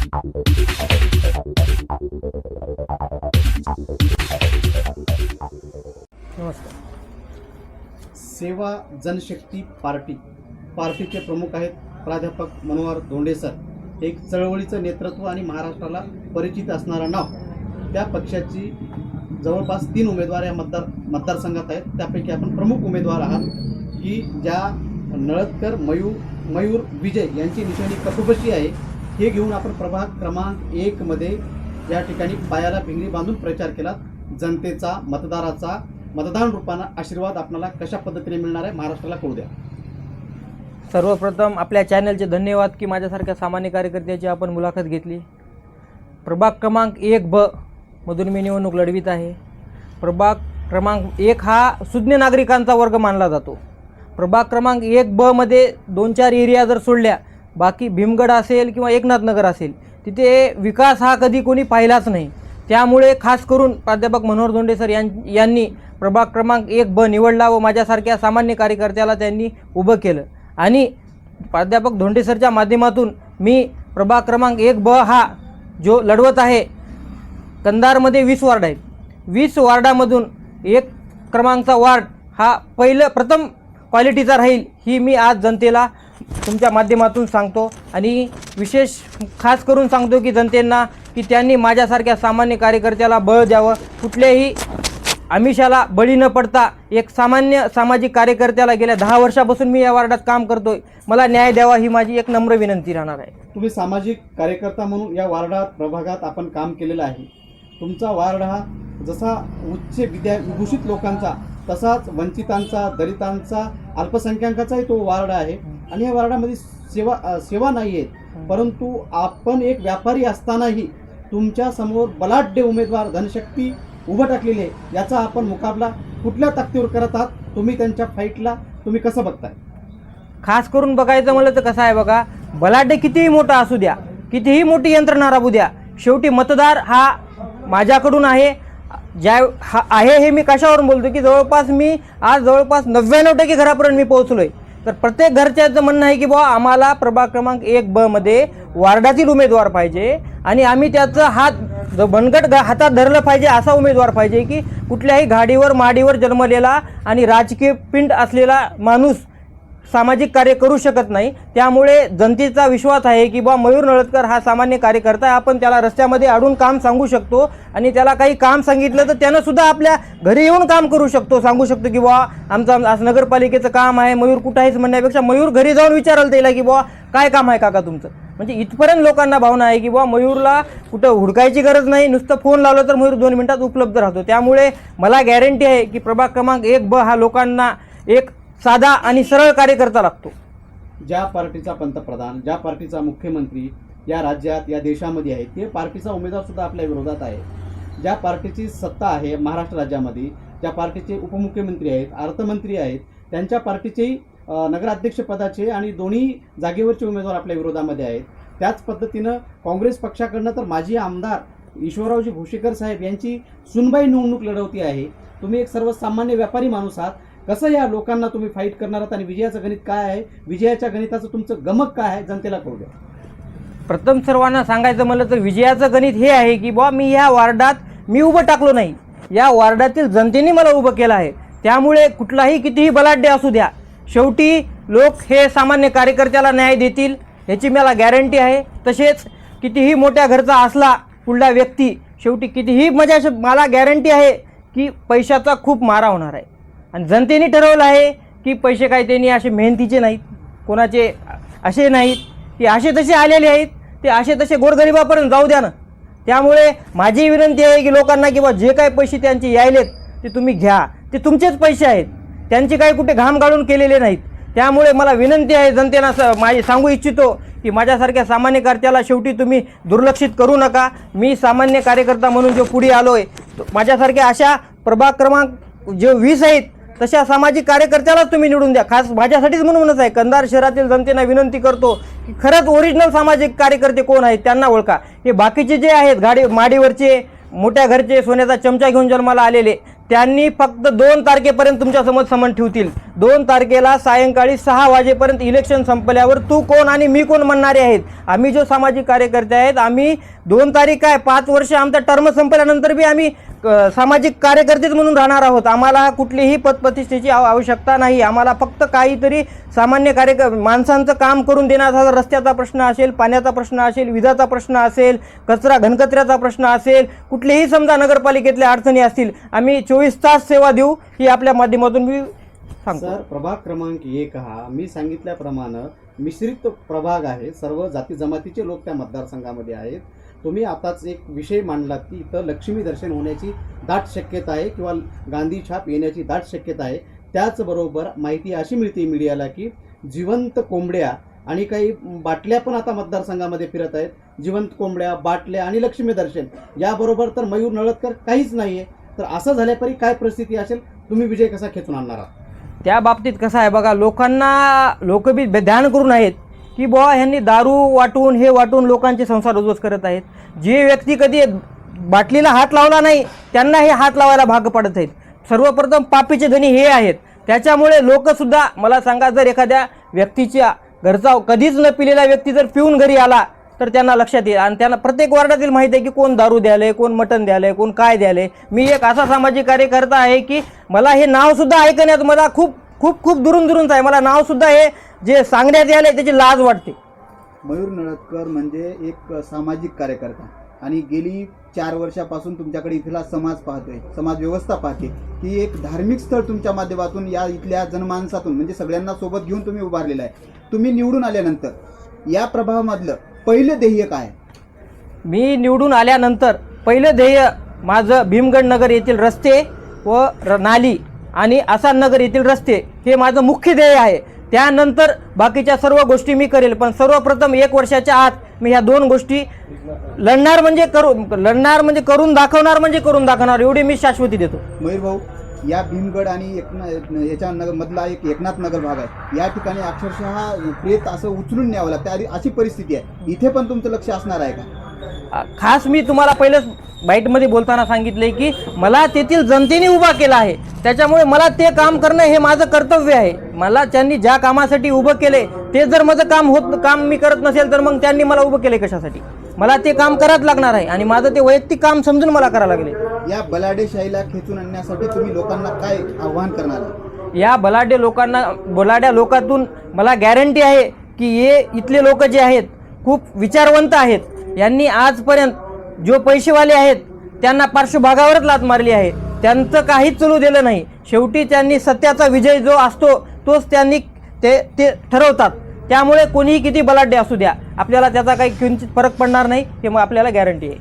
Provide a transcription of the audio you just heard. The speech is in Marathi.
नमस्कार. सेवा जनशक्ती पार्टीचे प्रमुख आहेत प्राध्यापक मनोहर धोंडे सर. एक चळवळीचं नेतृत्व आणि महाराष्ट्राला परिचित असणारं नाव. त्या पक्षाची जवळपास 3 उमेदवार या मतदारसंघात आहेत. त्यापैकी आपण प्रमुख उमेदवार आहात की ज्या नळदकर मयूर विजय यांची निशाणी कटुबशी आहे. हे घेऊन आपण प्रभाग क्रमांक 1 मध्ये या ठिकाणी पायाला भिंगरी बांधून प्रचार केला. जनतेचा मतदाराचा मतदान रूपानं आशीर्वाद आपल्याला कशा पद्धतीने मिळणार आहे महाराष्ट्राला कळू द्या. सर्वप्रथम आपल्या चॅनलचे धन्यवाद की माझ्यासारख्या सामान्य कार्यकर्त्याची आपण मुलाखत घेतली. प्रभाग क्रमांक 1 मधून मी निवडणूक लढवित आहे. प्रभाग क्रमांक 1 हा सुज्ञ नागरिकांचा वर्ग मानला जातो. प्रभाग क्रमांक 1 मध्ये 2-4 एरिया जर सोडल्या, बाकी भीमगड असेल किंवा एकनाथनगर असेल, तिथे विकास हा कधी कोणी पाहिलाच नाही. त्यामुळे खास करून प्राध्यापक मनोहर धोंडे सर यांनी प्रभाग क्रमांक 1 निवडला व माझ्यासारख्या सामान्य कार्यकर्त्याला त्यांनी उभं केलं. आणि प्राध्यापक धोंडे सरच्या माध्यमातून मी प्रभाग क्रमांक 1 हा जो लढवत आहे, कंधारमध्ये 20 वार्ड आहेत. 20 वार्डामधून 1 क्रमांकचा वार्ड हा प्रथम क्वालिटीचा राहील, ही मी आज जनतेला तुमच्या माध्यमातून सांगतो. आणि विशेष खास करून सांगतो की जनतेंना की त्यांनी माझ्यासारख्या सामान्य कार्यकर्त्याला बळ द्यावं. कुठल्याही आमिषाला बळी न पडता एक सामान्य सामाजिक कार्यकर्त्याला गेल्या 10 वर्षापासून मी या वार्डात काम करतोय, मला न्याय द्यावा ही माझी एक नम्र विनंती राहणार आहे. तुम्ही सामाजिक कार्यकर्ता म्हणून या वार्डात प्रभागात आपण काम केलेलं आहे. तुमचा वार्ड हा जसा उच्च विभूषित लोकांचा तसाच वंचितांचा, दलितांचा, अल्पसंख्याकांचाही तो वार्ड आहे. आणि या वार्डामध्ये सेवा नाही आहेत, परंतु आपण एक व्यापारी असतानाही तुमच्या समोर बलाढ्य उमेदवार धनशक्ती उभं टाकलेले आहे. याचा आपण मुकाबला कुठल्या ताकदीवर करत आहात? तुम्ही त्यांच्या फाईटला तुम्ही कसं बघताय? खास करून बघायचं म्हणलं तर कसं आहे बघा, बलाढ्य कितीही मोठा असू द्या, कितीही मोठी यंत्रणा राबू द्या, शेवटी मतदार हा माझ्याकडून आहे. आहे हे मी कशावरून बोलतो की जवळपास 99% घरापर्यंत मी पोहोचलोय. तर प्रत्येक घरच्याचं म्हणणं आहे की बुवा आम्हाला प्रभाग क्रमांक 1 मध्ये वार्डातील उमेदवार पाहिजे आणि आम्ही त्याचं बनगट हातात धरलं पाहिजे, असा उमेदवार पाहिजे की कुठल्याही गाडीवर माडीवर जन्मलेला आणि राजकीय पिंड असलेला माणूस सामाजिक कार्य करू शकत नाही. त्यामुळे जनतेचा विश्वास आहे की बा मयूर नळदकर हा सामान्य कार्यकर्ता आहे. आपण त्याला रस्त्यामध्ये अडून काम सांगू शकतो आणि त्याला काही काम सांगितलं तर त्यानं सुद्धा आपल्या घरी येऊन काम करू शकतो, सांगू शकतो की बुवा आमचं आज नगरपालिकेचं काम आहे, मयूर कुठं आहेच म्हणण्यापेक्षा मयूर घरी जाऊन विचारायला त्याला की बुवा काय काम आहे काका तुमचं. म्हणजे इथपर्यंत लोकांना भावना आहे की बुवा मयूरला कुठं हुडकायची गरज नाही, नुसतं फोन लावलं तर मयूर 2 मिनिटात उपलब्ध राहतो. त्यामुळे मला गॅरंटी आहे की प्रभाग क्रमांक 1 हा लोकांना एक साधा आणि सरळ कार्यकर्ता लागतो. ज्या पार्टीचा पंतप्रधान, ज्या पार्टीचा मुख्यमंत्री या राज्यात या देशामध्ये आहे, ते पार्टीचा उमेदवार सुद्धा आपल्या विरोधात आहे. ज्या पार्टीची सत्ता आहे महाराष्ट्र राज्यामध्ये, ज्या पार्टीचे उपमुख्यमंत्री आहेत, अर्थमंत्री आहेत, त्यांच्या पार्टीचेही नगराध्यक्षपदाचे आणि दोन्ही जागेवरचे उमेदवार आपल्या विरोधामध्ये आहेत. त्याच पद्धतीनं काँग्रेस पक्षाकडनं तर माजी आमदार ईश्वररावजी भोशीकर साहेब यांची सुनबाई निवडणूक लढवती आहे. तुम्ही एक सर्वसामान्य व्यापारी माणूस आहात. कसं या लोकांना तुम्ही फाईट करणार आहात आणि विजयाचं गणित काय आहे, विजयाच्या गणिताचं तुमचं गमक काय आहे, जनतेला कळू द्या. प्रथम सर्वांना सांगायचं म्हणलं तर विजयाचं गणित हे आहे की बुवा मी ह्या वार्डात मी उभं टाकलो नाही, या वार्डातील जनतेने मला उभं केलं आहे. त्यामुळे कुठलाही कितीही बलाढ्य असू द्या, शेवटी लोक हे सामान्य कार्यकर्त्याला न्याय देतील याची मला गॅरंटी आहे. तसेच कितीही मोठ्या घरचा असला पुढला व्यक्ती, शेवटी कितीही मला गॅरंटी आहे की पैशाचा खूप मारा होणार आहे. आणि जनतेने ठरवलं आहे की पैसे काही त्यांनी असे मेहनतीचे नाहीत, कोणाचे असे नाहीत की असे तसे आलेले आहेत, ते असे तसे गोरगरिबापर्यंत जाऊ द्या ना. त्यामुळे माझी विनंती आहे की लोकांना की बा जे काही पैसे त्यांचे यायलेत ते तुम्ही घ्या, ते तुमचेच पैसे आहेत, त्यांचे काही कुठे घाम गाळून केलेले नाहीत. त्यामुळे मला विनंती आहे जनतेला माझी सांगू इच्छितो की माझ्यासारख्या सामान्य कार्यकर्त्याला शेवटी तुम्ही दुर्लक्षित करू नका. मी सामान्य कार्यकर्ता म्हणून जो पुढे आलोय, माझ्यासारख्या अशा प्रभाग क्रमांक जे 20 आहेत तशा सामाजिक कार्यकर्त्यालाच तुम्ही निवडून द्या. खास माझ्यासाठीच म्हणूनच आहे, कंधार शहरातील जनतेला विनंती करतो की खरंच ओरिजिनल सामाजिक कार्यकर्ते कोण आहेत त्यांना ओळखा. हे बाकीचे जे आहेत माडीवरचे मोठ्या घरचे सोन्याचा चमचा घेऊन जन्माला आलेले त्यांनी फक्त 2 तारखेपर्यंत तुमच्यासमोर समन ठेवतील. 2 तारखेला सायंकाळी 6 वाजेपर्यंत इलेक्शन संपल्यावर तू कोण आणि मी कोण म्हणणारे आहेत. आम्ही जो सामाजिक कार्यकर्ते आहेत, आम्ही 2 तारीख काय 5 वर्ष आमचा टर्म संपल्यानंतर बी आम्ही सामाजिक कार्यकर्तेच म्हणून राहणार आहोत. आम्हाला कुठलीही पदप्रतिष्ठेची आवश्यकता नाही. आम्हाला फक्त काहीतरी सामान्य माणसांचं काम करून देण्याचा, रस्त्याचा प्रश्न असेल, पाण्याचा प्रश्न असेल, विजाचा प्रश्न असेल, घनकचऱ्याचा प्रश्न असेल, कुठलेही समजा नगरपालिकेतल्या अडचणी असतील, आम्ही 24 तास सेवा देऊ ही आपल्या माध्यमातून मी सांगतो. सर, प्रभाग क्रमांक 1 हा मी सांगितल्याप्रमाणे मिश्रित प्रभाग आहे. सर्व जाती जमातीचे लोक त्या मतदारसंघामध्ये आहेत. तुम्ही आताच एक विषय मांडलात की इथं लक्ष्मी दर्शन होण्याची दाट शक्यता आहे किंवा गांधी छाप येण्याची दाट शक्यता आहे. त्याचबरोबर माहिती अशी मिळते मीडियाला की जिवंत कोंबड्या आणि काही बाटल्या पण आता मतदारसंघामध्ये फिरत आहेत. जिवंत कोंबड्या, बाटल्या आणि लक्ष्मी दर्शन याबरोबर तर मयूर नळदकर काहीच नाही आहे. तर असं झाल्यापरी काय परिस्थिती असेल, तुम्ही विजय कसा खेचून आणणार आहात? त्या बाबतीत कसं आहे बघा, लोक बी ध्यान करून आहेत की बुवा ह्यांनी दारू वाटून हे वाटून लोकांचे संसार उद्ध्वस्त करत आहेत. जे व्यक्ती कधी बाटलीला हात लावला नाही त्यांना हे हात लावायला भाग पडत आहेत. सर्वप्रथम पापीचे धनी हे आहेत. त्याच्यामुळे लोकसुद्धा मला सांगा, जर एखाद्या व्यक्तीच्या घरचा कधीच न पिलेला व्यक्ती जर पिऊन घरी आला तर त्यांना लक्षात येईल आणि त्यांना प्रत्येक वार्डातील माहिती आहे की कोण दारू द्यायलंय, कोण मटण द्यायलंय, कोण काय द्यायलंय. मी एक असा सामाजिक कार्यकर्ता आहे की मला हे नावसुद्धा ऐकण्यात मला खूप खूप खूप दुरूनच आहे. मला नावसुद्धा हे जे सांगण्यात यायलंय त्याची लाज वाटते. मयूर नळदकर म्हणजे एक सामाजिक कार्यकर्ता आणि गेली 4 वर्षापासून तुमच्याकडे इथला समाज पाहतोय, समाज व्यवस्था पाहते की एक धार्मिक स्थळ तुमच्या माध्यमातून या इथल्या जनमानसातून म्हणजे सगळ्यांना सोबत घेऊन तुम्ही उभारलेला आहे. तुम्ही निवडून आल्यानंतर या प्रभावामधलं पहिलं ध्येय काय? मी निवडून आल्यानंतर पहिलं ध्येय माझं भीमगड नगर येथील रस्ते व नाली आणि आसाम नगर येथील रस्ते हे माझं मुख्य ध्येय आहे. त्यानंतर बाकीच्या सर्व गोष्टी मी करेल, पण सर्वप्रथम 1 वर्षाच्या आत मी ह्या 2 गोष्टी लढणार म्हणजे करून दाखवणार एवढी मी शाश्वती देतो. मयूर भाऊ, या भीमगड आणि याच्या मधला एक एकनाथ नगर भाग आहे. या ठिकाणी अक्षरशः प्रेत असं उचलून न्यावं लागतं, अशी परिस्थिती आहे. इथे पण तुमचं लक्ष असणार आहे का? खास मी तुम्हाला पहिलंच बाईटमध्ये बोलताना सांगितले की मला तेथील जनतेने उभा केला आहे. त्याच्यामुळे मला ते काम करणं हे माझं कर्तव्य आहे. मला त्यांनी ज्या कामासाठी उभं केले ते जर माझं काम मी करत नसेल तर मग त्यांनी मला उभं केले कशासाठी? मला ते काम करावंच लागणार आहे आणि माझं ते वैयक्तिक काम समजून मला करावं लागले. या बलाढ्यशाहीला खेचून आणण्यासाठी तुम्ही लोकांना काय आव्हान करणार आहे? या बलाढ्य लोकातून मला गॅरंटी आहे की हे इथले लोक जे आहेत खूप विचारवंत आहेत. यांनी आजपर्यंत जो पैसेवाले आहेत त्यांना पार्श्वभागावरच लाथ मारली आहे. त्यांचं काहीच चालू दिलं नाही. शेवटी त्यांनी सत्याचा विजय जो असतो तोच त्यांनी ते ठरवतात. त्यामुळे कोणीही किती बलाढ्य असू द्या, आपल्याला त्याचा काही किंचित फरक पडणार नाही हे मग आपल्याला गॅरंटी आहे.